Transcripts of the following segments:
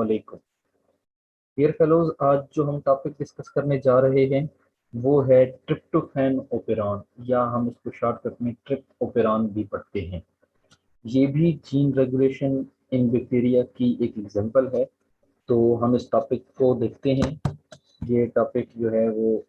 वालेकुम dear fellows. आज जो हम टॉपिक डिस्कस करने जा रहे हैं वो है ट्रिप्टोफैन ओपेरॉन, या हम इसको शॉर्टकट में ट्रिप ओपेरॉन भी पढ़ते हैं। ये भी जीन रेगुलेशन इन बैक्टीरिया की एक एग्जांपल है। तो हम इस टॉपिक को देखते हैं। ये टॉपिक जो है वो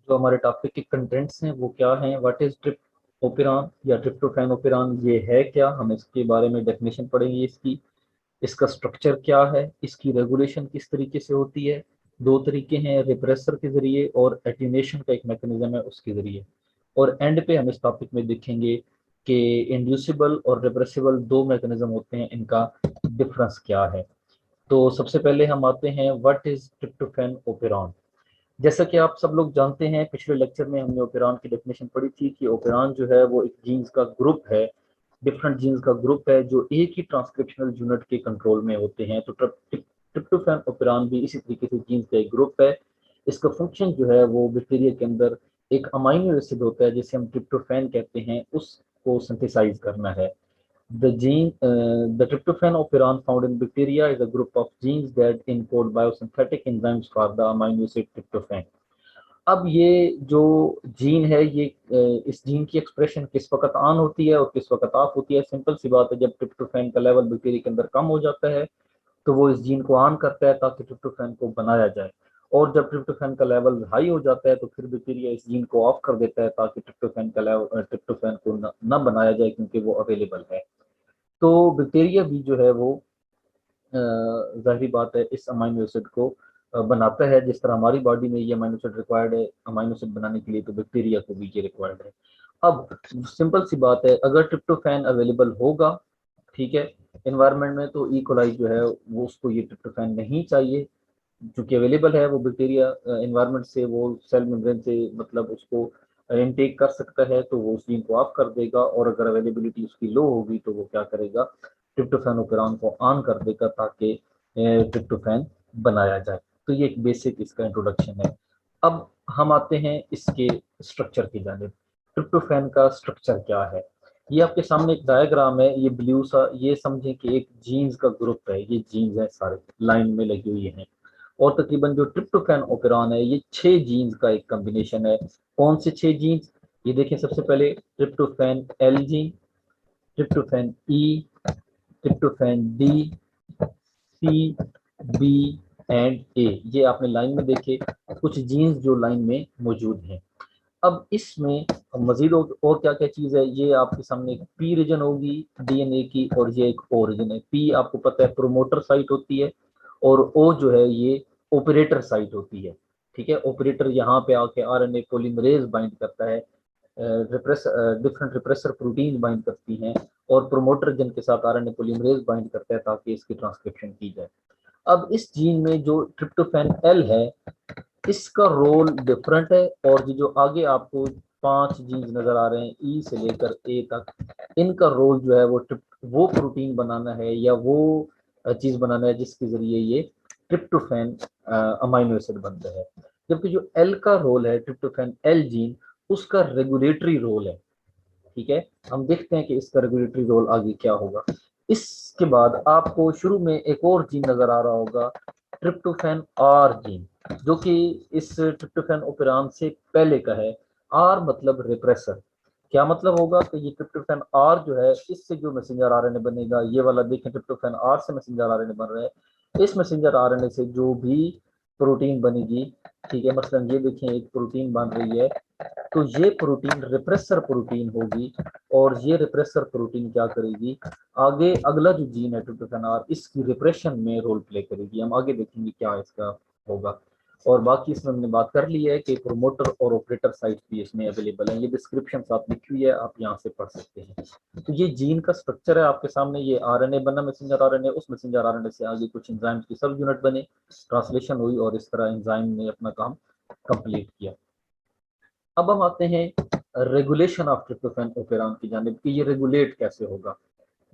जो हमारे टॉपिक के कंटेंट्स हैं वो क्या हैं। व्हाट इज ट्रिप ओपेरॉन या ट्रिप्टोफैन ओपेरॉन, ये है क्या, हम इसके बारे में डेफिनेशन पढ़ेंगे इसकी। इसका स्ट्रक्चर क्या है, इसकी रेगुलेशन किस तरीके से होती है। दो तरीके हैं, रिप्रेसर के जरिए और एटीन्यूएशन का एक मैकेनिज्म है उसके जरिए। और एंड पे हम इस टॉपिक में देखेंगे कि इंड्यूसिबल और रिप्रेसिबल दो मैकेनिज्म होते हैं, इनका डिफरेंस क्या है। तो सबसे पहले हम आते हैं व्हाट इज ट्रिप्टोफैन ओपेरॉन। जैसा कि आप सब लोग जानते हैं, पिछले लेक्चर में हमने ओपेरॉन की डेफिनेशन पढ़ी थी कि ओपेरॉन जो है वो एक जीन्स का ग्रुप है, डिफरेंट जीन्स का ग्रुप है जो एक ही ट्रांसक्रिप्शनल यूनिट के कंट्रोल में होते हैं। तो ट्रिप्टोफैन ओपेरॉन भी इसी तरीके से जीन्स का एक ग्रुप है। इसका फंक्शन जो है वो बैक्टीरिया के अंदर एक अमाइनो एसिड होता है जिसे हम ट्रिप्टोफैन कहते हैं, उसको सिंथेसाइज करना है। The tryptophan operon found in bacteria is a group of genes that encode biosynthetic enzymes for the amino acid tryptophan. अब ये जो जीन है ये इस जीन की एक्सप्रेशन किस वक्त ऑन होती है और किस वक्त ऑफ होती है। सिंपल सी बात है, जब ट्रिप्टोफैन का लेवल बैक्टीरिया के अंदर कम हो जाता है तो वो इस जीन को ऑन करता है ताकि ट्रिप्टोफैन को बनाया जाए, और जब ट्रिप्टोफैन का लेवल हाई हो जाता है तो फिर बैक्टीरिया इस जीन को ऑफ कर देता है ताकि ट्रिप्टोफैन को न बनाया जाए क्योंकि वो अवेलेबल है। तो बैक्टीरिया भी जो है वो जाहिर बात है इस अमाइनो एसिड को बनाता है। जिस तरह हमारी बॉडी में ये अमाइनो एसिड रिक्वायर्ड है अमाइनो एसिड बनाने के लिए, तो बैक्टीरिया को भी ये रिक्वायर्ड है। अब सिंपल सी बात है, अगर ट्रिप्टोफैन अवेलेबल होगा, ठीक है, एनवायरनमेंट में, तो ई कोलाई जो है वो उसको ये ट्रिप्टोफैन नहीं चाहिए। चूंकि अवेलेबल है वो बैक्टीरिया एनवायरनमेंट से, वो सेल मेम्ब्रेन से मतलब उसको इनटेक कर सकता है, तो वो उस जीन को ऑफ कर देगा। और अगर अवेलेबिलिटी उसकी लो होगी तो वो क्या करेगा, ट्रिप्टोफैन ओपेरॉन को ऑन कर देगा ताकि ट्रिप्टोफैन बनाया जाए। तो ये एक बेसिक इसका इंट्रोडक्शन है। अब हम आते हैं इसके स्ट्रक्चर की जानिब। ट्रिप्टोफैन का स्ट्रक्चर क्या है, ये आपके सामने एक डायग्राम है। ये ब्लू सा, ये समझें कि एक जीन्स का ग्रुप है, ये जीन्स है सारे लाइन में लगी हुई हैं। और तकरीबन जो ट्रिप्टोफैन ओपेरॉन है ये 6 जीन्स का एक कॉम्बिनेशन है। कौन से 6 जीन्स, ये देखें। सबसे पहले tryptophan L gene, tryptophan E, tryptophan D, C, B and A. ये आपने लाइन में देखे कुछ जीन्स जो लाइन में मौजूद हैं। अब इसमें मजीद और क्या क्या चीज़ है, ये आपके सामने एक पी रीजन होगी डीएनए की, और ये एक ओ रीजन है। पी आपको पता है प्रोमोटर साइट होती है, और ओ जो है ये ऑपरेटर साइट होती है। ठीक है, ऑपरेटर यहाँ पे आके आरएनए पॉलीमरेज बाइंड करता है, डिफरेंट रिप्रेसर प्रोटीन बाइंड करती हैं, और प्रोमोटर जिनके साथ आरएनए पॉलीमरेज बाइंड करता है ताकि इसकी ट्रांसक्रिप्शन की जाए। अब इस जीन में जो ट्रिप्टोफैन एल है इसका रोल डिफरेंट है, और ये जो आगे आपको 5 जीन्स नजर आ रहे हैं ई से लेकर ए तक, इनका रोल जो है वो प्रोटीन बनाना है या वो चीज बनाना है जिसके जरिए ये ट्रिप्टोफैन अमाइनो एसिड बनता है। जबकि जो एल का रोल है, ट्रिप्टोफैन एल जीन, उसका रेगुलेटरी रोल है। ठीक है, हम देखते हैं कि इसका रेगुलेटरी रोल आगे क्या होगा। इसके बाद आपको शुरू में एक और जीन नजर आ रहा होगा, ट्रिप्टोफैन आर जीन, जो कि इस ट्रिप्टोफैन ओपेरॉन से पहले का है। आर मतलब रिप्रेसर। क्या मतलब होगा कि ये ट्रिप्टोफैन आर जो है इससे जो मैसेंजर आरएनए बनेगा, ये वाला देखें, ट्रिप्टोफैन आर से मैसेंजर आरएनए बन रहा है। इस मैसेंजर आरएनए से जो भी प्रोटीन बनेगी, ठीक है, मसलन ये देखें एक प्रोटीन बन रही है, तो ये प्रोटीन रिप्रेसर प्रोटीन होगी, और ये रिप्रेसर प्रोटीन क्या करेगी, आगे अगला जो जीन है ट्रिप्टोफैन आर, इसकी रिप्रेशन में रोल प्ले करेगी। हम आगे देखेंगे क्या इसका होगा। और बाकी इसमें हमने बात कर ली है कि प्रोमोटर और ऑपरेटर साइट भी इसमें अवेलेबल है। ये डिस्क्रिप्शन आप लिखी हुई है, आप यहाँ से पढ़ सकते हैं। तो ये जीन का स्ट्रक्चर है आपके सामने। ये आरएनए बना, मैसेंजर आरएनए, उस मैसेंजर आरएनए से आगे कुछ एंजाइम्स की सब यूनिट बने, ट्रांसलेशन हुई, और इस तरह एंजाइम ने अपना काम कंप्लीट किया। अब हम आते हैं रेगुलेशन ऑफ ट्रिप्टोफैन ओपेरॉन की जानिब कि ये रेगुलेट कैसे होगा।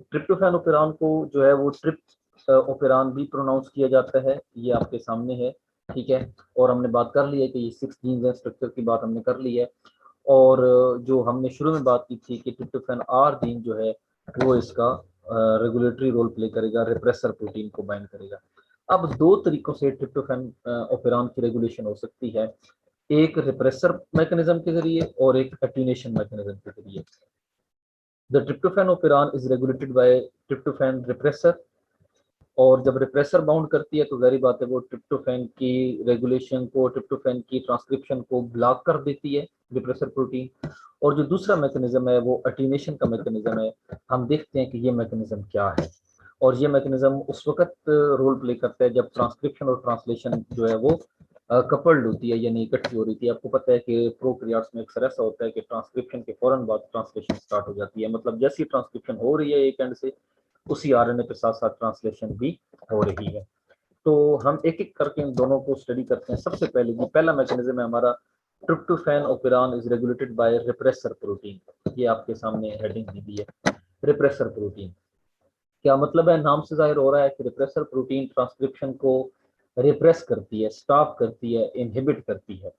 ट्रिप्टोफैन ओपेरॉन को जो है वो ट्रिप ओपेरॉन भी प्रोनाउंस किया जाता है, ये आपके सामने है। ठीक है, और हमने बात कर ली है कि ये 6 जीन्स हैं, स्ट्रक्चर की बात हमने कर ली है। और जो हमने शुरू में बात की थी कि ट्रिप्टोफैन आर जीन जो है वो इसका रेगुलेटरी रोल प्ले करेगा, रिप्रेसर प्रोटीन को बाइंड करेगा। अब दो तरीकों से ट्रिप्टोफैन ओपेरॉन की रेगुलेशन हो सकती है, एक रिप्रेसर मैकेनिज्म के जरिए और एक अटेन्यूएशन मैकेनिज्म के जरिए। The tryptophan operon is regulated by tryptophan repressor, और जब रिप्रेसर बाउंड करती है तो जारी बात है वो ट्रिप्टोफैन की रेगुलेशन को, ट्रिप्टोफैन की ट्रांसक्रिप्शन को ब्लॉक कर देती है रिप्रेसर प्रोटीन। और जो दूसरा मैकेनिज्म है वो अटेन्यूएशन का मैकेनिज्म है। हम देखते हैं कि ये मैकेनिज्म क्या है, और ये मैकेनिज्म उस वक्त रोल प्ले करता है जब ट्रांसक्रिप्शन और ट्रांसलेशन जो है वो कपल्ड होती है, यानी इकट्ठी हो रही थी। आपको पता है कि प्रोकैरियोट्स में अक्सर ऐसा होता है कि ट्रांसक्रिप्शन के फौरन बाद ट्रांसलेशन स्टार्ट हो जाती है, मतलब जैसी ट्रांसक्रिप्शन हो रही है एक एंड से, उसी आरएनए के साथ साथ ट्रांसलेशन भी हो रही है। तो हम एक एक करके इन दोनों को स्टडी करते हैं। सबसे पहले जो पहला मैकेनिज्म है हमारा, tryptophan operon is regulated by repressor protein. ये आपके सामने हेडिंग दी हुई है, रिप्रेसर प्रोटीन। क्या मतलब है, नाम से जाहिर हो रहा है कि रिप्रेसर प्रोटीन ट्रांसक्रिप्शन को रिप्रेस करती है, स्टॉप करती है, इनहिबिट करती है।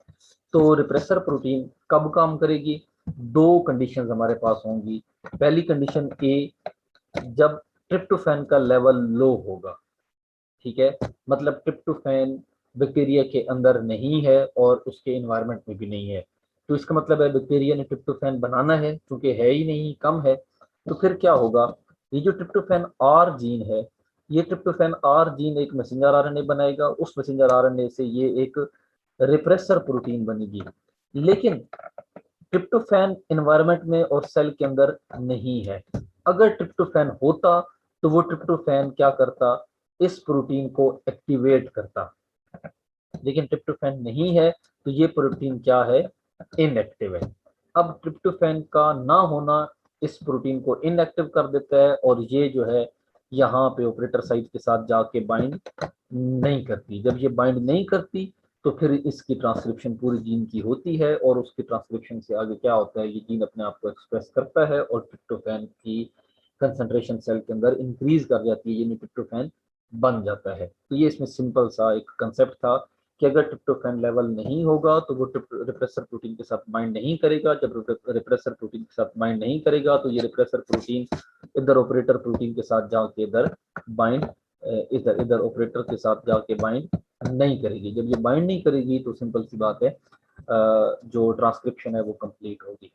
तो रिप्रेसर प्रोटीन कब काम करेगी? दो कंडीशंस हमारे पास होंगी। पहली कंडीशन ए, जब ट्रिप्टोफैन का लेवल लो होगा, ठीक है, मतलब ट्रिप्टोफैन बैक्टीरिया के अंदर नहीं है और उसके एनवायरनमेंट में भी नहीं है। तो इसका मतलब है बैक्टीरिया ने ट्रिप्टोफैन बनाना है, क्योंकि है ही नहीं, कम है। तो फिर क्या होगा, ये जो ट्रिप्टोफैन आर जीन है, ये ट्रिप्टोफैन आर जीन एक मैसेंजर आरएनए बनाएगा, उस मैसेंजर आरएनए से ये एक रिप्रेसर प्रोटीन बनेगी। लेकिन ट्रिप्टोफैन एनवायरनमेंट में और सेल के अंदर नहीं है। अगर ट्रिप्टोफैन होता तो वो ट्रिप्टोफैन क्या करता, इस प्रोटीन को एक्टिवेट करता। लेकिन ट्रिप्टोफैन नहीं है तो ये प्रोटीन क्या है, इनएक्टिव है। अब ट्रिप्टोफैन का ना होना इस प्रोटीन को इनएक्टिव कर देता है, और ये जो है यहाँ पे ऑपरेटर साइट के साथ जाके बाइंड नहीं करती। जब ये बाइंड नहीं करती तो फिर इसकी ट्रांसक्रिप्शन पूरी जीन की होती है, और उसकी ट्रांसक्रिप्शन से आगे क्या होता है, ये जीन अपने आप को एक्सप्रेस करता है और ट्रिप्टोफैन की कंसंट्रेशन सेल के अंदर इंक्रीज कर जाती है, यानी ट्रिप्टोफैन बन जाता है। तो ये इसमें सिंपल सा एक कंसेप्ट था कि अगर ट्रिप्टोफैन लेवल नहीं होगा तो वो रिप्रेसर प्रोटीन के साथ बाइंड नहीं करेगा। जब रिप्रेसर प्रोटीन के साथ बाइंड नहीं करेगा तो ये रिप्रेसर प्रोटीन इधर ऑपरेटर प्रोटीन के साथ जाके इधर बाइंड, इधर इधर ऑपरेटर के साथ जाके बाइंड नहीं करेगी। जब ये बाइंड नहीं करेगी तो सिंपल सी बात है, जो ट्रांसक्रिप्शन है वो कंप्लीट होगी।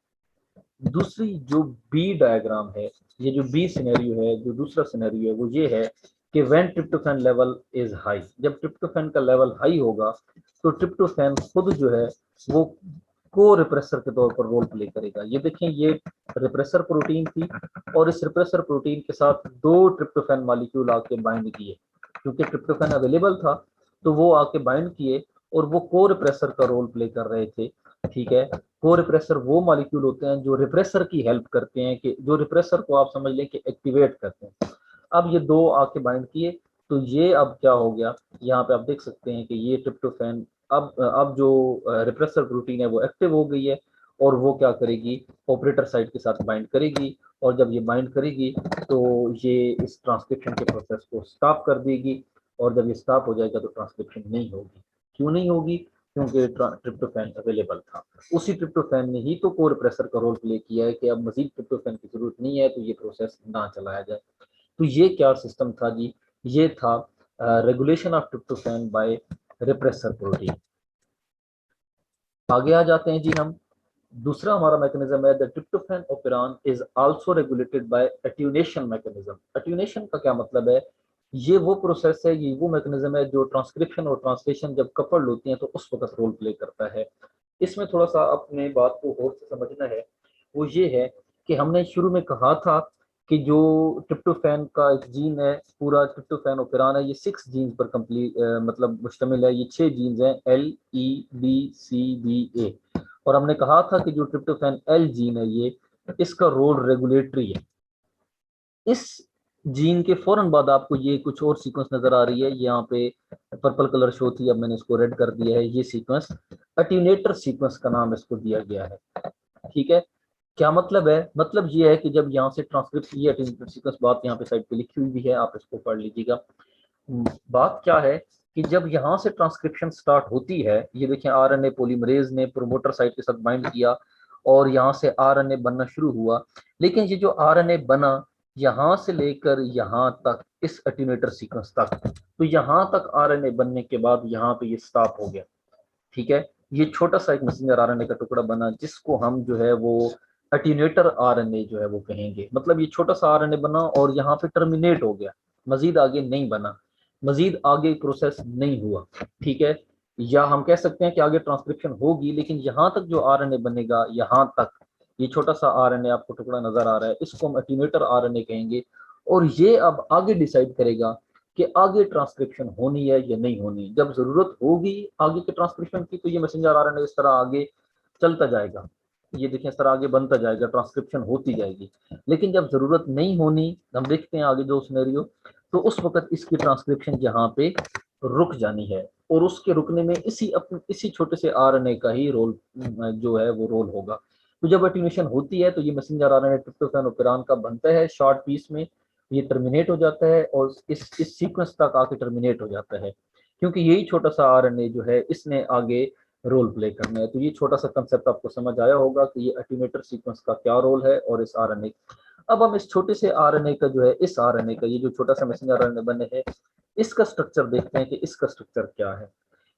दूसरी जो बी डायग्राम है, ये जो बी सिनेरियो है, जो दूसरा सिनेरियो है वो ये है कि when tryptophan level is high, जब ट्रिप्टोफैन का लेवल हाई होगा तो ट्रिप्टोफैन खुद जो है वो को रिप्रेसर के तौर पर रोल प्ले करेगा। ये देखें, ये रिप्रेसर प्रोटीन थी और इस रिप्रेसर प्रोटीन के साथ दो ट्रिप्टोफैन मॉलिक्यूल आके बाइंड किए, क्योंकि ट्रिप्टोफैन अवेलेबल था तो वो आके बाइंड किए और वो को रिप्रेसर का रोल प्ले कर रहे थे। ठीक है, को रिप्रेसर वो मॉलिक्यूल होते हैं जो रिप्रेसर की हेल्प करते हैं, कि जो रिप्रेसर को आप समझ लें कि एक्टिवेट करते हैं। अब ये दो आके बाइंड किए तो ये अब क्या हो गया, यहाँ पे आप देख सकते हैं कि ये ट्रिप्टोफैन अब जो रिप्रेसर प्रोटीन है वो एक्टिव हो गई है, और वो क्या करेगी, ऑपरेटर साइट के साथ बाइंड करेगी। और जब ये बाइंड करेगी तो ये इस ट्रांसक्रिप्शन के प्रोसेस को स्टॉप कर देगी, और जब ये स्टॉप हो जाएगा तो ट्रांसक्रिप्शन नहीं होगी। क्यों नहीं होगी? क्योंकि ट्रिप्टोफैन अवेलेबल था। उसी ट्रिप्टोफैन ने ही तो कोर प्रेशर का रोल प्ले किया है कि अब मजीद ट्रिप्टोफैन की जरूरत नहीं है तो ये प्रोसेस ना चलाया जाए। तो ये क्या सिस्टम था जी, ये था regulation of tryptophan by repressor protein. आगे आ जाते हैं जी हम। दूसरा हमारा मैकेनिज्म है the tryptophan operon is also regulated by attenuation mechanism. Attenuation का क्या मतलब है, ये वो प्रोसेस है, ये वो मैकेनिज्म है जो ट्रांसक्रिप्शन और ट्रांसलेशन जब कपल्ड होती हैं तो उस वक्त रोल प्ले करता है। इसमें थोड़ा सा अपने बात को और से समझना है, वो ये है कि हमने शुरू में कहा था कि जो ट्रिप्टोफैन का एक जीन है, पूरा ट्रिप्टोफैन ओपेरॉन है, ये 6 जीन्स पर कंप्लीट मतलब मुश्तमिल है। ये 6 जीन्स हैं, LEDCBA। और हमने कहा था कि जो ट्रिप्टोफैन एल जीन है ये, इसका रोल रेगुलेटरी है। इस जीन के फौरन बाद आपको ये कुछ और सीक्वेंस नजर आ रही है, यहाँ पे पर्पल कलर शो थी, अब मैंने इसको रेड कर दिया है। ये सीक्वेंस अट्यूनेटर सीक्वेंस का नाम इसको दिया गया है। ठीक है, क्या मतलब है, मतलब ये है कि जब यहाँ से ट्रांसक्रिप्शन, ये अट्यूनेटर सीक्वेंस बात यहाँ पे साइड पे लिखी हुई भी है, आप इसको पढ़ लीजिएगा। बात क्या है कि जब यहाँ से ट्रांसक्रिप्शन स्टार्ट होती है, ये देखें आरएनए पॉलीमरेज ने प्रोमोटर साइट के साथ बाइंड किया और यहाँ से आरएनए बनना शुरू हुआ। लेकिन ये जो आरएनए बना यहाँ से लेकर यहाँ तक, इस एटीन्यूएटर सीक्वेंस तक, तो यहाँ तक आरएनए बनने के बाद यहाँ पे ये स्टॉप हो गया। ठीक है, ये छोटा सा एक मैसेंजर आरएनए का टुकड़ा बना जिसको हम जो है वो एटीन्यूएटर आरएनए जो है वो कहेंगे। मतलब ये छोटा सा आरएनए बना और यहाँ पे टर्मिनेट हो गया, मजीद आगे नहीं बना, मजीद आगे प्रोसेस नहीं हुआ। ठीक है, या हम कह सकते हैं कि आगे ट्रांसक्रिप्शन होगी, लेकिन यहाँ तक जो आरएनए बनेगा, यहाँ तक ये छोटा सा आरएनए आपको टुकड़ा नजर आ रहा है, इसको हम एटीन्यूएटर आरएनए कहेंगे। और ये अब आगे डिसाइड करेगा कि आगे ट्रांसक्रिप्शन होनी है या नहीं होनी। जब जरूरत होगी आगे के ट्रांसक्रिप्शन की, तो ये मैसेंजर आरएनए इस तरह आगे चलता जाएगा, ये देखें इस तरह आगे बनता जाएगा, ट्रांसक्रिप्शन होती जाएगी। लेकिन जब जरूरत नहीं होनी, हम देखते हैं आगे जो सिनेरियो, तो उस वक्त इसकी ट्रांसक्रिप्शन यहाँ पे रुक जानी है, और उसके रुकने में इसी छोटे से आरएनए का ही रोल जो है वो रोल होगा। तो जब एटीन्यूएशन होती है तो ये मैसेंजर आरएनए ट्रिप्टोफैन ओपेरान का बनता है शॉर्ट पीस में, ये टर्मिनेट हो जाता है और इस सीक्वेंस तक आके टर्मिनेट हो जाता है, क्योंकि यही छोटा सा आरएनए जो है इसने आगे रोल प्ले करना है। तो ये छोटा सा कंसेप्ट आपको समझ आया होगा कि ये एटीन्यूएटर सीक्वेंस का क्या रोल है और इस आरएनए। अब हम इस छोटे से आरएनए का जो है, इस आरएनए का ये जो छोटा सा मैसेंजर आरएनए बने है, इसका स्ट्रक्चर देखते हैं कि इसका स्ट्रक्चर क्या है।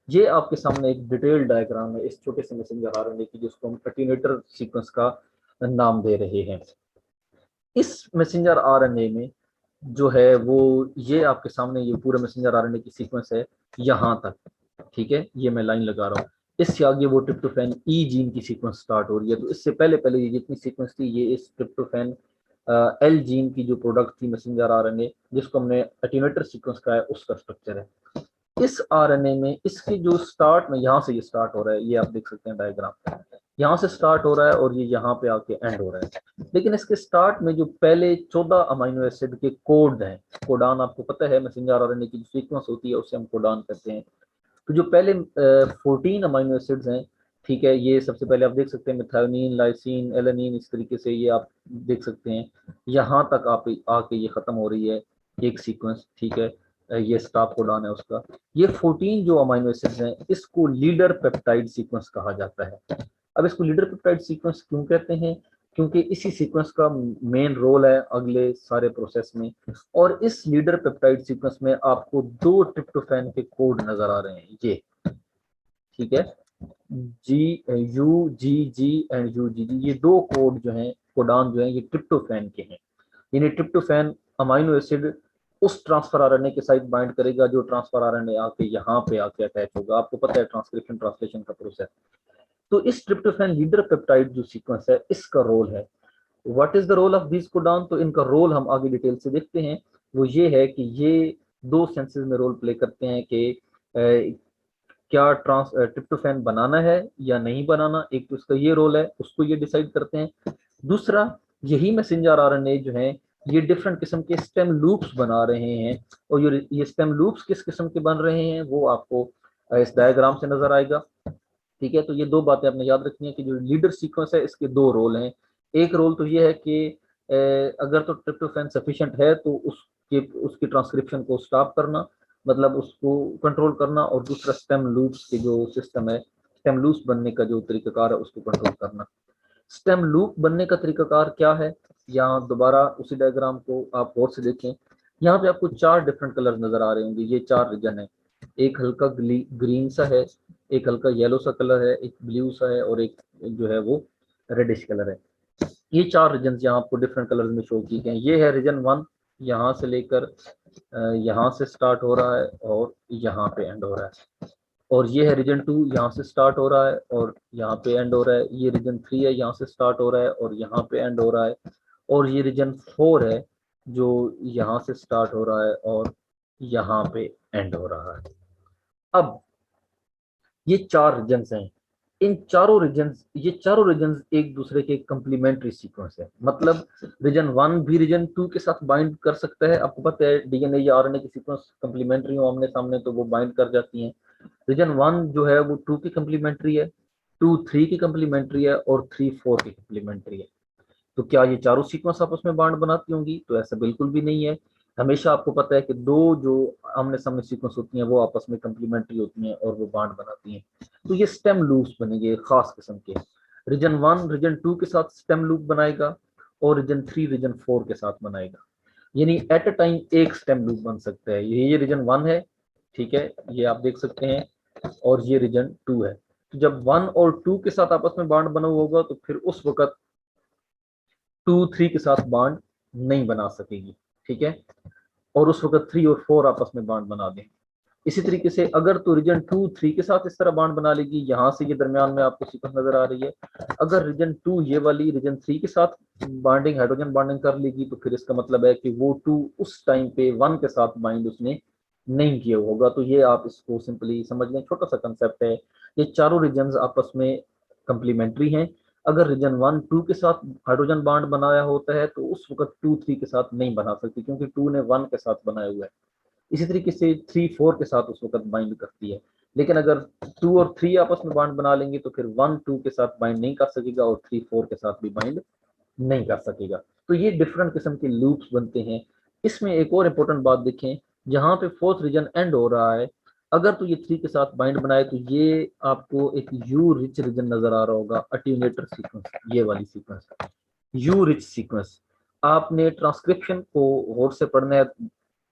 ये आपके सामने एक डिटेल डायग्राम है इस छोटे से मैसेंजर आरएनए की, जिसको हम एटीन्यूएटर सीक्वेंस का नाम दे रहे हैं। इस मैसेंजर आरएनए में जो है वो ये आपके सामने ये पूरा मैसेंजर आरएनए की सीक्वेंस है यहाँ तक। ठीक है, ये मैं लाइन लगा रहा हूँ, इससे आगे वो ट्रिप्टोफैन ई जीन की सीक्वेंस स्टार्ट हो रही है। तो इससे पहले पहले ये जितनी सीक्वेंस थी, ये इस ट्रिप्टोफैन एल जीन की जो प्रोडक्ट थी मैसेंजर आरएनए, जिसको हमने एटीन्यूएटर सीक्वेंस का है, उसका स्ट्रक्चर है। इस आरएनए में इसके जो स्टार्ट में यहाँ से ये स्टार्ट हो रहा है, ये आप देख सकते हैं डायग्राम, यहाँ से स्टार्ट हो रहा है और ये यहाँ पे आके एंड हो रहा है। लेकिन इसके स्टार्ट में जो पहले 14 अमाइनो एसिड के कोड हैं, कोडान आपको पता है मैसेंजर आरएनए की जो सीक्वेंस होती है उसे हम कोडान कहते हैं। तो जो पहले 14 अमाइनो एसिड्स हैं, ठीक है, ये सबसे पहले आप देख सकते हैं मिथायोनीन, लाइसिन, एलेनिन, इस तरीके से ये आप देख सकते हैं। यहाँ तक आप आके ये खत्म हो रही है एक सीक्वेंस। ठीक है, ये स्टॉप कोडान है उसका। ये 14 जो अमाइनो एसिड्स हैं, इसको लीडर पेप्टाइड सीक्वेंस कहा जाता है। अब इसको लीडर पेप्टाइड सीक्वेंस क्यों कहते हैं? क्योंकि इसी सीक्वेंस का मेन रोल है अगले सारे प्रोसेस में। और इस लीडर पेप्टाइड सीक्वेंस में आपको 2 ट्रिप्टोफैन के कोड नजर आ रहे हैं, ये ठीक है, G U G G and U G G, ये 2 कोड जो हैं, कोडान जो हैं, ये ट्रिप्टोफैन के हैं। यानी ट्रिप्टोफैन अमाइनो एसिड उस ट्रांसफर आरएनए के साथ बाइंड करेगा जो ट्रांसफर आरएनए आके यहाँ पे आके अटैच होगा। आपको पता है ट्रांसक्रिप्शन ट्रांसलेशन का प्रोसेस। तो इस ट्रिप्टोफैन लीडर पेप्टाइड जो सीक्वेंस है, इसका रोल है, what is the role of this codon, तो इनका रोल हम आगे डिटेल से देखते हैं। वो ये है कि ये 2 सेंसेस में रोल प्ले करते हैं कि क्या ट्रिप्टोफैन बनाना है या नहीं बनाना। एक तो इसका ये रोल है, उसको ये डिसाइड करते हैं। दूसरा, यही मैसेंजर आरएनए जो है ये डिफरेंट किस्म के स्टेम लूप्स बना रहे हैं, और ये स्टेम लूप्स किस किस्म के बन रहे हैं वो आपको इस डायग्राम से नजर आएगा। ठीक है, तो ये 2 बातें आपने याद रखनी है कि जो लीडर सीक्वेंस है इसके 2 रोल हैं। एक रोल तो ये है कि अगर तो ट्रिप्टोफैन सफिशिएंट है तो उसकी ट्रांसक्रिप्शन को स्टॉप करना, मतलब उसको कंट्रोल करना, और दूसरा स्टेम लूप्स के जो सिस्टम है, स्टेम लूप्स बनने का जो तरीकाकार है उसको कंट्रोल करना। स्टेम लूप बनने का तरीकाकार क्या है, यहाँ दोबारा उसी डायग्राम को आप गौर से देखें। यहाँ पे आपको 4 डिफरेंट कलर नजर आ रहे होंगे, ये 4 रीजन है। एक हल्का ग्रीन सा है, एक हल्का येलो सा कलर है, एक ब्लू सा है, और एक जो है वो रेडिश कलर है। ये 4 रीजन यहाँ आपको डिफरेंट कलर में शो किए गए हैं। ये है रीजन 1, यहाँ से लेकर यहाँ से स्टार्ट हो रहा है और यहाँ पे एंड हो रहा है। और ये है रीजन 2, यहाँ से स्टार्ट हो रहा है और यहाँ पे एंड हो रहा है। ये रीजन 3 है, यहाँ से स्टार्ट हो रहा है और यहाँ पे एंड हो रहा है। और ये रीजन 4 है जो यहाँ से स्टार्ट हो रहा है और यहाँ पे एंड हो रहा है। अब ये 4 रीजन्स हैं, इन चारों रीजन्स, ये चारों रीजन्स एक दूसरे के कंप्लीमेंट्री सीक्वेंस है। मतलब रीजन 1 भी रीजन 2 के साथ बाइंड कर सकता है। आपको पता है डीएनए या आरएनए की सीक्वेंस कंप्लीमेंट्री हो आमने सामने तो वो बाइंड कर जाती हैं। रीजन 1 जो है वो 2 की कंप्लीमेंट्री है, 2 3 की कंप्लीमेंट्री है और 3 4 की कंप्लीमेंट्री है। तो क्या ये चारों सीक्वेंस आपस में बॉन्ड बनाती होंगी? तो ऐसा बिल्कुल भी नहीं है। हमेशा आपको पता है कि 2 जो आमने सामने सीक्वेंस होती हैं वो आपस में कंप्लीमेंट्री होती हैं और वो बॉन्ड बनाती हैं। तो ये स्टेम लूप्स बनेंगे खास किस्म के। रीजन 1 रीजन 2 के साथ स्टेम लूप बनाएगा और रीजन 3 रीजन 4 के साथ बनाएगा। यानी एट अ टाइम एक स्टेम लूप बन सकता है। ये रीजन 1 है, ठीक है, ये आप देख सकते हैं, और ये रीजन 2 है। तो जब 1 और 2 के साथ आपस में बॉन्ड बना होगा तो फिर उस वक्त 2 3 के साथ बॉन्ड नहीं बना सकेगी, ठीक है, और उस वक्त 3 और 4 आपस में बॉन्ड बना देंगे। इसी तरीके से अगर तो रीजन 2 3 के साथ इस तरह बॉन्ड बना लेगी, यहां से ये दरमियान में आपको सीक्वेंस नजर आ रही है। अगर रीजन 2 ये वाली रीजन 3 के साथ बॉन्डिंग हाइड्रोजन बॉन्डिंग कर लेगी तो फिर इसका मतलब है कि वो 2 उस टाइम पे 1 के साथ बाइंड उसने नहीं किया होगा। तो ये आप इसको सिंपली समझ लें, छोटा सा कंसेप्ट है। ये चारों रीजन आपस में कंप्लीमेंट्री हैं। अगर रीजन 1 2 के साथ हाइड्रोजन बॉन्ड बनाया होता है तो उस वक्त 2 3 के साथ नहीं बना सकती, क्योंकि 2 ने 1 के साथ बनाया हुआ है। इसी तरीके से 3 4 के साथ उस वक्त बाइंड करती है। लेकिन अगर 2 और 3 आपस में बाइंड बना लेंगे तो फिर 1 2 के साथ बाइंड नहीं कर सकेगा और 3 4 के साथ भी बाइंड नहीं कर सकेगा। तो ये डिफरेंट किस्म के लूप्स बनते हैं। इसमें एक और इम्पोर्टेंट बात देखें, जहां पे फोर्थ रीजन एंड हो रहा है, अगर तो ये 3 के साथ बाइंड बनाए तो ये आपको एक यू रिच रीजन नजर आ रहा होगा, अट्यूनेटर सीक्वेंस, ये वाली सीक्वेंस, यू रिच सीक्वेंस। आपने ट्रांसक्रिप्शन को गौर से पढ़ना है।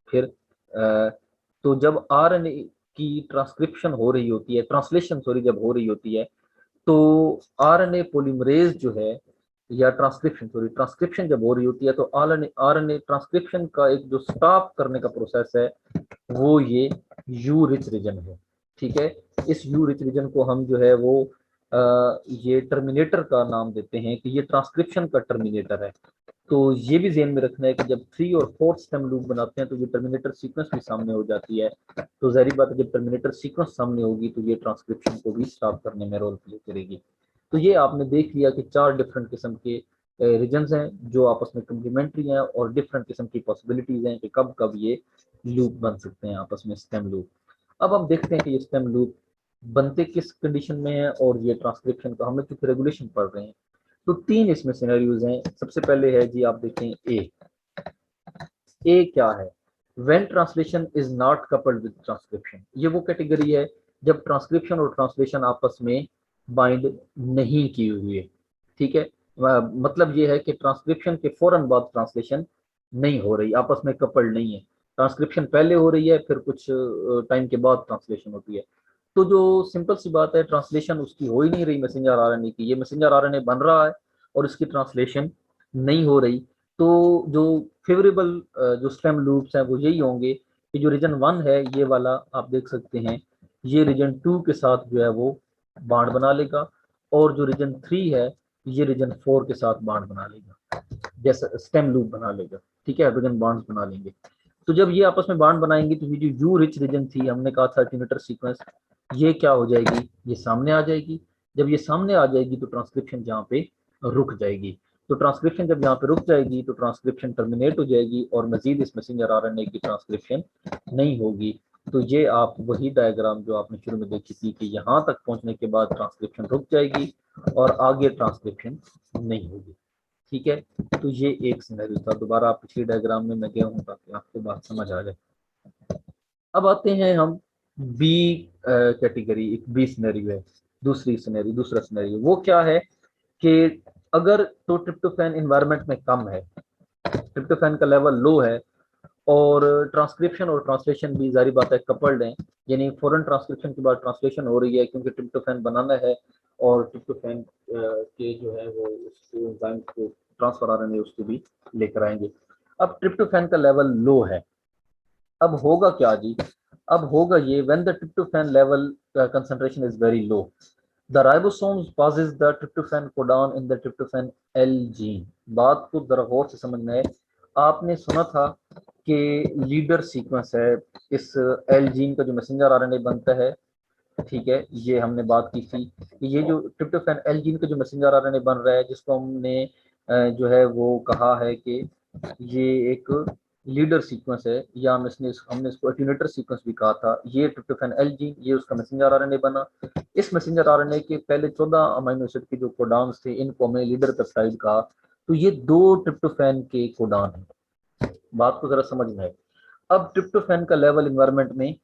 फिर तो जब आरएनए की ट्रांसक्रिप्शन हो रही होती है, ट्रांसलेशन सॉरी जब हो रही होती है, तो आरएनए पॉलीमरेज जो है, या ट्रांसक्रिप्शन सॉरी ट्रांसक्रिप्शन जब हो रही होती है तो आरएनए आरएनए ट्रांसक्रिप्शन का एक जो स्टॉप करने का प्रोसेस है वो ये यू रिच रीजन है, ठीक है। इस यू रिच रीजन को हम जो है वो ये टर्मिनेटर का नाम देते हैं कि ये ट्रांसक्रिप्शन का टर्मिनेटर है। तो ये भी ध्यान में रखना है कि जब 3 और 4 स्टेम लूप बनाते हैं तो ये टर्मिनेटर सीक्वेंस भी सामने हो जाती है। तो जाहिर बात है जब टर्मिनेटर सीक्वेंस सामने होगी तो ये ट्रांसक्रिप्शन को भी स्टॉप करने में रोल प्ले करेगी। तो ये आपने देख लिया कि 4 डिफरेंट किस्म के रीजन्स हैं जो आपस में कम्प्लीमेंट्री हैं और डिफरेंट किस्म की पॉसिबिलिटीज हैं कि कब कब ये लूप बन सकते हैं आपस में, स्टेम लूप। अब हम देखते हैं कि ये स्टेम लूप बनते किस कंडीशन में है, और ये ट्रांसक्रिप्शन का हम लोग चूंकि रेगुलेशन पढ़ रहे हैं तो 3 इसमें सिनेरियोज हैं। सबसे पहले है जी, आप देखें ए क्या है, when translation is not coupled with transcription. ये वो कैटेगरी है जब ट्रांसक्रिप्शन और ट्रांसलेशन आपस में बाइंड नहीं की हुई है, ठीक है। मतलब ये है कि ट्रांसक्रिप्शन के फौरन बाद ट्रांसलेशन नहीं हो रही, आपस में कपल्ड नहीं है। ट्रांसक्रिप्शन पहले हो रही है, फिर कुछ टाइम के बाद ट्रांसलेशन होती है। तो जो सिंपल सी बात है, ट्रांसलेशन उसकी हो ही नहीं रही मैसेंजर आरएनए की, ये मैसेंजर आरएनए बन रहा है और इसकी ट्रांसलेशन नहीं हो रही। तो जो फेवरेबल जो स्टेम लूप्स हैं वो यही होंगे कि जो रीजन 1 है ये वाला आप देख सकते हैं, ये रीजन 2 के साथ जो है वो बांड बना लेगा, और जो रीजन 3 है ये रीजन 4 के साथ बांड बना लेगा, जैसा स्टेम लूप बना लेगा, ठीक है, हाइड्रोजन बॉन्ड्स बना लेंगे। तो जब ये आपस में बॉन्ड बनाएंगे तो ये जो यू रिच रीजन थी, हमने कहा था ट्यूनेटर सीक्वेंस, ये क्या हो जाएगी, ये सामने आ जाएगी। जब ये सामने आ जाएगी तो ट्रांसक्रिप्शन जहाँ पे रुक जाएगी। तो ट्रांसक्रिप्शन जब यहाँ पे रुक जाएगी तो ट्रांसक्रिप्शन टर्मिनेट हो जाएगी और मजीद इस मैसेंजर आरएनए की ट्रांसक्रिप्शन नहीं होगी। तो ये आप वही डायग्राम जो आपने शुरू में देखी थी कि यहाँ तक पहुंचने के बाद ट्रांसक्रिप्शन रुक जाएगी और आगे ट्रांसक्रिप्शन नहीं होगी, ठीक है। तो ये एक सिनेरियो था। दोबारा आप पिछली डायग्राम में मैं गया हूँ ताकि आपको बात समझ आ जाए। अब आते हैं हम बी कैटेगरी, एक बी सिनेरियो है, दूसरा सिनेरियो वो क्या है कि अगर तो ट्रिप्टोफैन इन्वायरमेंट में कम है, ट्रिप्टोफैन का लेवल लो है, और ट्रांसक्रिप्शन और ट्रांसलेशन भी जारी बात है कपल्ड है, यानी फॉरेन ट्रांसक्रिप्शन के बाद ट्रांसलेशन हो रही है क्योंकि ट्रिप्टोफैन बनाना है और ट्रिप्टोफैन के जो है वो उसको एंजाइम को ट्रांसफर आरएनए उसको भी लेकर आएंगे। अब ट्रिप्टोफैन का लेवल लो है, अब होगा क्या जी, अब होगा ये when the tryptophan level concentration is very low, the ribosomes passes the tryptophan codon in the tryptophan L gene। बात को जरा गौर से समझना है। आपने सुना था कि लीडर सीक्वेंस है, इस एल जीन का जो मैसेंजर आरएनए बनता है, ठीक है, ये हमने बात की थी कि ये जो ट्रिप्टोफैन एल जीन का जो मैसेंजर आरएनए बन रहा है जिसको हमने जो है वो कहा है कि ये एक लीडर सीक्वेंस है, या हमने इसको अट्यूनेटर सीक्वेंस भी कहा था। ये ट्रिप्टोफैन एल जीन, ये उसका मैसेंजर आरएनए बना। इस मैसेंजर आरएनए के पहले 14 अमीनो एसिड के जो कोडॉन्स थे इनको हमने लीडर पेप्टाइड कहा। तो ये 2 ट्रिप्टोफैन के कोडॉन हैं। बात को जरा समझना है। अब ट्रिप्टोफैन का लेवल एनवायरनमेंट में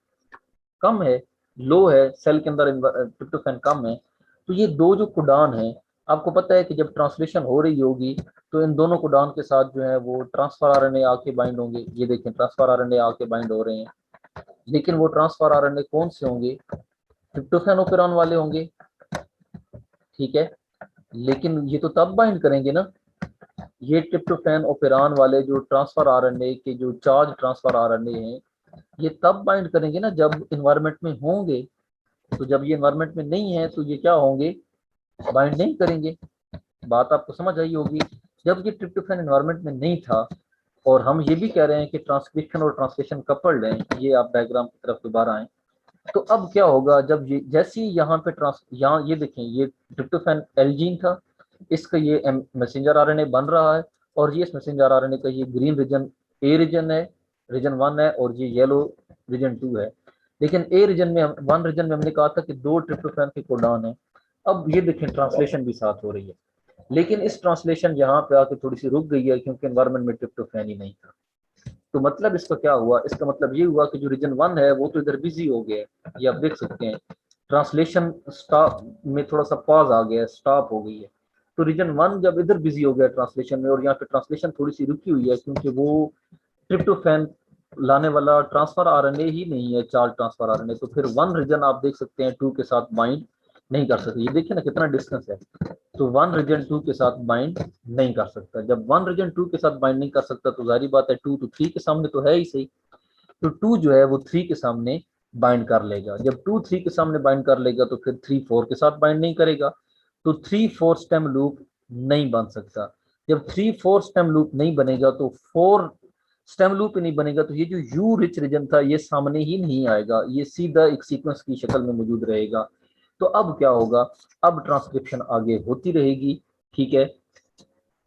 कम है, लो है, सेल के अंदर ट्रिप्टोफैन कम है, तो ये 2 जो कोडॉन हैं आपको पता है कि जब ट्रांसलेशन हो रही होगी तो इन दोनों कोडान के साथ जो है वो ट्रांसफर आरएनए आके बाइंड होंगे। ये देखें ट्रांसफर आरएनए आके बाइंड हो रहे हैं, लेकिन वो ट्रांसफर आरएनए कौन से होंगे? ट्रिप्टोफैन ओपेरॉन वाले होंगे, ठीक है। लेकिन ये तो तब बाइंड करेंगे ना, ये ट्रिप्टोफैन ओपेरॉन वाले जो ट्रांसफर आरएनए के जो चार्ज ट्रांसफर आरएनए हैं, ये तब बाइंड करेंगे ना जब इन्वायरमेंट में होंगे। तो जब ये इन्वायरमेंट में नहीं है तो ये क्या होंगे? बाइंड नहीं करेंगे। बात आपको समझ आई होगी। जब ये ट्रिप्टोफैन एनवायरनमेंट में नहीं था, और हम ये भी कह रहे हैं कि ट्रांसक्रिप्शन और ट्रांसलेशन कपल्ड हैं, ये आप डायग्राम की तरफ दोबारा आए, तो अब क्या होगा जब ये जैसे ही यहाँ पे यहाँ ये देखें, ये ट्रिप्टोफैन एल्जीन था, इसका ये मैसेंजर आरएनए बन रहा है, और ये इस मैसेंजर आरएनए का ये ग्रीन रीजन ए रीजन है, रीजन 1 है, और ये येलो रीजन 2 है। लेकिन ए रीजन में वन रीजन में हमने कहा था कि 2 ट्रिप्टोफैन के कोडान है। अब ये देखें ट्रांसलेशन भी साथ हो रही है, लेकिन इस ट्रांसलेशन यहाँ पे आके थोड़ी सी रुक गई है क्योंकि एनवायरमेंट में ट्रिप्टोफैन ही नहीं था। तो मतलब इसका क्या हुआ? इसका मतलब ये हुआ कि जो रीजन 1 है वो तो इधर बिजी हो गया है, ये आप देख सकते हैं। ट्रांसलेशन स्टॉप में थोड़ा सा पॉज आ गया है, स्टॉप हो गई है। तो रीजन 1 जब इधर बिजी हो गया ट्रांसलेशन में, और यहाँ पे ट्रांसलेशन थोड़ी सी रुकी हुई है क्योंकि वो ट्रिप्टोफैन लाने वाला ट्रांसफर आरएनए ही नहीं है, चार्ज ट्रांसफर आरएनए, तो फिर 1 रीजन आप देख सकते हैं 2 के साथ बाइंड नहीं कर सकते। ये देखिए ना कितना डिस्टेंस है। तो 1 रीजन 2 के साथ बाइंड नहीं कर सकता। जब 1 रीजन 2 के साथ बाइंड नहीं कर सकता तो जाहिर बात है 2 तो 3 के सामने तो है ही सही, तो 2 जो है वो 3 के सामने बाइंड कर लेगा। जब 2 3 के सामने बाइंड कर लेगा तो फिर 3 4 के साथ बाइंड नहीं करेगा, तो 3 4 स्टेम लूप नहीं बन सकता। जब 3 4 स्टेम लूप नहीं बनेगा तो 4 स्टेम लूप ही नहीं बनेगा, तो ये जो यू रिच रीजन था ये सामने ही नहीं आएगा, ये सीधा एक सीक्वेंस की शक्ल में मौजूद रहेगा। तो अब क्या होगा? अब ट्रांसक्रिप्शन आगे होती रहेगी, ठीक है,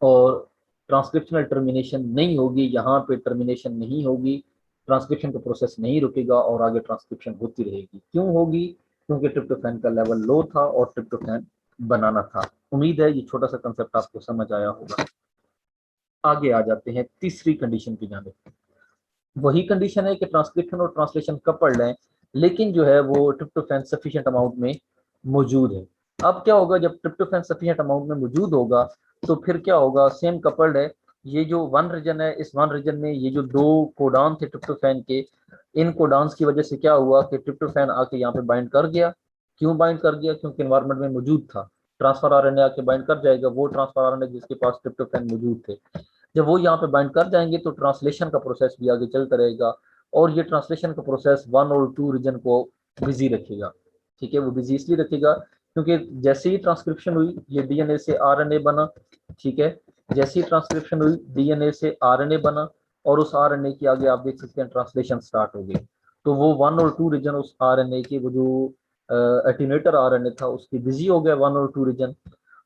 और ट्रांसक्रिप्शनल टर्मिनेशन नहीं होगी, यहाँ पे टर्मिनेशन नहीं होगी, ट्रांसक्रिप्शन का प्रोसेस नहीं रुकेगा और आगे ट्रांसक्रिप्शन होती रहेगी। क्यों होगी? क्योंकि ट्रिप्टोफैन का लेवल लो था और ट्रिप्टोफैन बनाना था। उम्मीद है ये छोटा सा कंसेप्ट आपको समझ आया होगा। आगे आ जाते हैं तीसरी कंडीशन की जाने। वही कंडीशन है कि ट्रांसक्रिप्शन और ट्रांसलेशन कपल्ड है, लेकिन जो है वो ट्रिप्टोफैन सफिशिएंट अमाउंट में मौजूद है। अब क्या होगा? जब ट्रिप्टोफैन सफिशिएंट अमाउंट में मौजूद होगा तो फिर क्या होगा? सेम कपल्ड है, ये जो 1 रीजन है, इस 1 रीजन में ये जो 2 कोडान थे ट्रिप्टोफैन के, इन कोडान्स की वजह से क्या हुआ कि ट्रिप्टोफैन आके यहाँ पे बाइंड कर गया। क्यों बाइंड कर गया? क्योंकि एनवायरमेंट में मौजूद था। ट्रांसफर आरएनए आके बाइंड कर जाएगा, वो ट्रांसफर आरएनए जिसके पास ट्रिप्टोफैन मौजूद थे, जब वो यहाँ पे बाइंड कर जाएंगे तो ट्रांसलेशन का प्रोसेस भी आगे चलता रहेगा, और ये ट्रांसलेशन का प्रोसेस 1 और 2 रीजन को बिजी रखेगा। ठीक है, वो बिजी इसलिए रखेगा क्योंकि जैसे ही ट्रांसक्रिप्शन हुई ये डीएनए से आरएनए बना, ठीक है, जैसे ही ट्रांसक्रिप्शन हुई डीएनए से आरएनए बना, और उस आरएनए की आगे आप देख सकते हैं ट्रांसलेशन स्टार्ट हो गई। तो वो 1 और 2 रीजन उस आरएनए के, वो जो एटीनेटर आरएनए था उसकी बिजी हो गया 1 और 2 रीजन,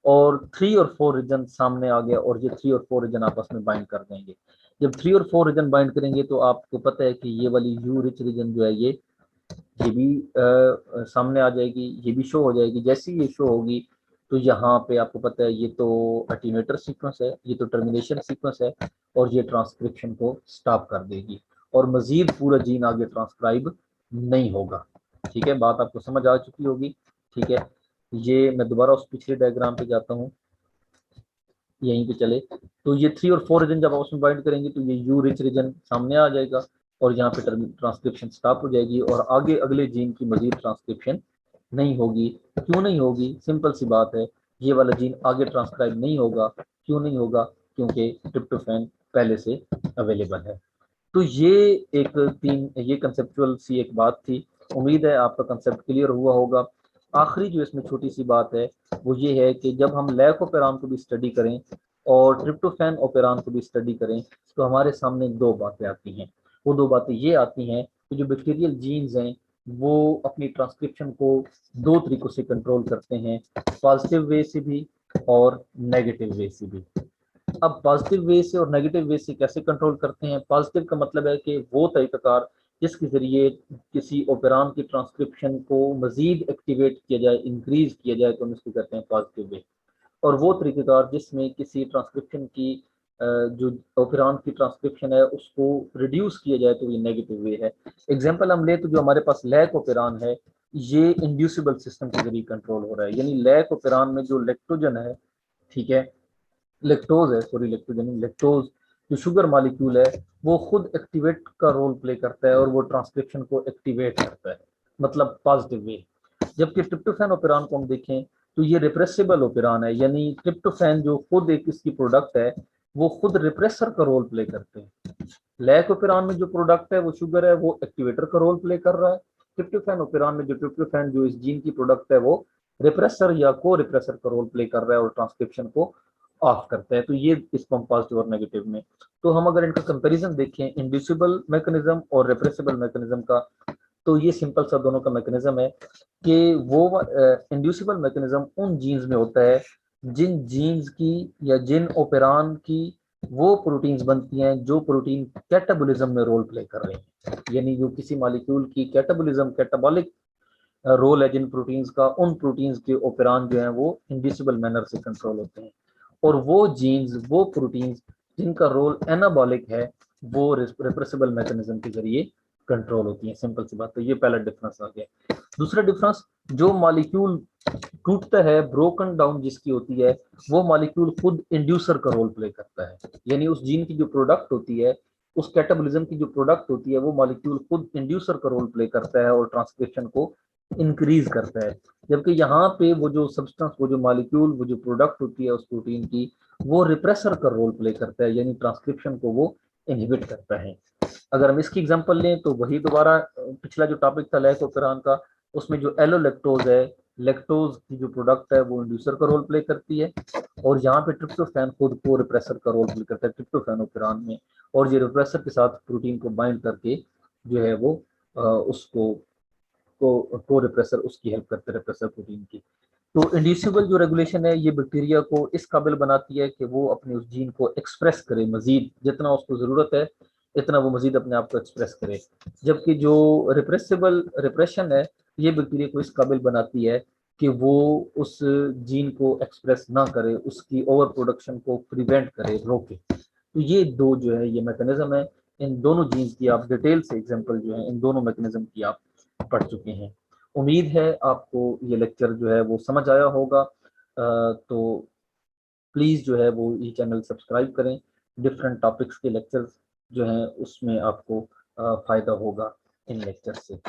और 3 और 4 रीजन सामने आ गया, और ये 3 और 4 रीजन आपस में बाइंड कर देंगे। जब 3 और 4 रीजन बाइंड करेंगे तो आपको पता है कि ये वाली यू रिच रीजन जो है ये भी सामने आ जाएगी, ये भी शो हो जाएगी। जैसे ही ये शो होगी तो यहाँ पे आपको पता है ये तो अटीनेटर सीक्वेंस है, ये तो टर्मिनेशन सीक्वेंस है, और ये ट्रांसक्रिप्शन को स्टॉप कर देगी, और मजीद पूरा जीन आगे ट्रांसक्राइब नहीं होगा। ठीक है, बात आपको समझ आ चुकी होगी। ठीक है, ये मैं दोबारा उस पिछले डायग्राम पे जाता हूँ, यहीं पे चले। तो ये 3 और 4 रीजन जब आपस में बाइंड करेंगे तो ये यू रिच रीजन सामने आ जाएगा, और यहाँ पे ट्रांसक्रिप्शन स्टॉप हो जाएगी, और आगे अगले जीन की मजीद ट्रांसक्रिप्शन नहीं होगी। क्यों नहीं होगी? सिंपल सी बात है, ये वाला जीन आगे ट्रांसक्राइब नहीं होगा। क्यों नहीं होगा? क्योंकि ट्रिप्टोफैन पहले से अवेलेबल है। तो ये एक ये कंसेप्चुअल सी एक बात थी। उम्मीद है आपका कंसेप्ट क्लियर हुआ होगा। आखिरी जो इसमें छोटी सी बात है वो ये है कि जब हम लैक ओपेरान को भी स्टडी करें और ट्रिप्टोफैन ओपेरान को भी स्टडी करें तो हमारे सामने दो बातें आती हैं। वो दो बातें ये आती हैं कि जो बैक्टीरियल जीन्स हैं वो अपनी ट्रांसक्रिप्शन को दो तरीकों से कंट्रोल करते हैं, पॉजिटिव वे से भी और नेगेटिव वे से भी। अब पॉजिटिव वे से और नेगेटिव वे से कैसे कंट्रोल करते हैं? पॉजिटिव का मतलब है कि वो तरीकाकार जिसके जरिए किसी ओपेरान की ट्रांसक्रिप्शन को मजीद एक्टिवेट किया जाए, इंक्रीज किया जाए, तो हम इसको कहते हैं पॉजिटिव वे। और वो तरीक़ेकार जिसमें किसी ट्रांसक्रिप्शन की जो ओपेरान की ट्रांसक्रिप्शन है उसको रिड्यूस किया जाए, तो ये नेगेटिव वे है। एग्जांपल हम ले तो जो हमारे पास लैक ओपेरान है ये इंड्यूसिबल सिस्टम के जरिए कंट्रोल हो रहा है। यानी लैक ऑपेरान में जो लेक्टोजन है, ठीक है, लेक्टोज है, सॉरी लेक्टोजन नहीं, लेक्टोज जो शुगर मॉलिक्यूल है वो खुद एक्टिवेट का रोल प्ले करता है और वो ट्रांसक्रिप्शन को एक्टिवेट करता है, मतलब पॉजिटिव वे। जबकि ट्रिप्टोफैन ओपेरान को हम देखें तो ये रिप्रेसिबल ओपेरान है, यानी ट्रिप्टोफैन जो खुद एक इसकी प्रोडक्ट है वो खुद रिप्रेसर का रोल प्ले करते हैं। लैक ओपेरान में जो प्रोडक्ट है वो शुगर है, वो एक्टिवेटर का रोल प्ले कर रहा है। ट्रिप्टोफैन ओपेरान में जो ट्रिप्टोफैन जो इस जीन की प्रोडक्ट है वो रिप्रेसर या को रिप्रेसर का रोल प्ले कर रहा है और ट्रांसक्रिप्शन को ऑफ करता है। तो ये इसको हम पॉजिटिव और नेगेटिव में, तो हम अगर इनका कंपैरिजन देखें इंड्यूसिबल मैकेनिज्म और रिप्रेसिबल मैकेनिज्म का, तो ये सिंपल सा दोनों का मैकेनिज्म है कि वो इंड्यूसिबल मैकेनिज्म उन जीन्स में होता है जिन जीन्स की या जिन ओपेरान की वो प्रोटीन्स बनती हैं जो प्रोटीन कैटाबोलिज्म में रोल प्ले कर रहे हैं। यानी जो किसी मॉलिक्यूल की कैटाबोलिज्म कैटाबॉलिक रोल है जिन प्रोटीन्स का, उन प्रोटीन्स के ओपेरान जो है वो इंड्यूसिबल मैनर से कंट्रोल होते हैं। और वो जीन्स वो प्रोटीन्स जिनका रोल एनाबॉलिक है वो रिप्रेसिबल मैकेनिज्म के जरिए कंट्रोल होती है। सिंपल सी बात। तो ये पहला डिफरेंस आ गया। दूसरा डिफरेंस, जो मॉलिक्यूल टूटता है, ब्रोकन डाउन जिसकी होती है, वो मॉलिक्यूल खुद इंड्यूसर का रोल प्ले करता है। यानी उस जीन की जो प्रोडक्ट होती है, उस कैटाबोलिज्म की जो प्रोडक्ट होती है, वो मॉलिक्यूल खुद इंड्यूसर का रोल प्ले करता है और ट्रांसक्रिप्शन को इंक्रीज करता है। जबकि यहाँ पे वो जो सब्सटेंस, वो जो मॉलिक्यूल, वो जो प्रोडक्ट होती है उस प्रोटीन की, वो रिप्रेसर का रोल प्ले करता है, यानी ट्रांसक्रिप्शन को वो इनहिबिट करता है। अगर हम इसकी एग्जांपल लें तो वही दोबारा पिछला जो टॉपिक था लैक ओपेरान का, उसमें जो एलोलेक्टोज है, लैक्टोज की जो प्रोडक्ट है वो इंड्यूसर का रोल प्ले करती है, और यहाँ पे ट्रिप्टोफैन खुद को रिप्रेसर का रोल प्ले करता है ट्रिप्टोफैन ओपेरान में, और ये रिप्रेसर के साथ प्रोटीन को बाइंड करके जो है वो उसको को रिप्रेसर उसकी हेल्प करते हैं, रिप्रेसर प्रोटीन की। तो इंड्यूसिबल जो रेगुलेशन है ये बैक्टीरिया को इस काबिल बनाती है कि वो अपने उस जीन को एक्सप्रेस करे, मजीद जितना उसको जरूरत है इतना वो मजीद अपने आप को एक्सप्रेस करे। जबकि जो रिप्रेसिबल रिप्रेशन है ये बैक्टीरिया को इस काबिल बनाती है कि वो उस जीन को एक्सप्रेस ना करे, उसकी ओवर प्रोडक्शन को प्रिवेंट करे, रोके। तो ये दो जो है ये मैकेनिज्म है। इन दोनों जीन्स की आप डिटेल से एग्जांपल जो है इन दोनों मैकेनिज्म की आप पढ़ चुके हैं। उम्मीद है आपको ये लेक्चर जो है वो समझ आया होगा। तो प्लीज़ जो है वो ये चैनल सब्सक्राइब करें। डिफरेंट टॉपिक्स के लेक्चर्स जो हैं उसमें आपको फ़ायदा होगा इन लेक्चर से।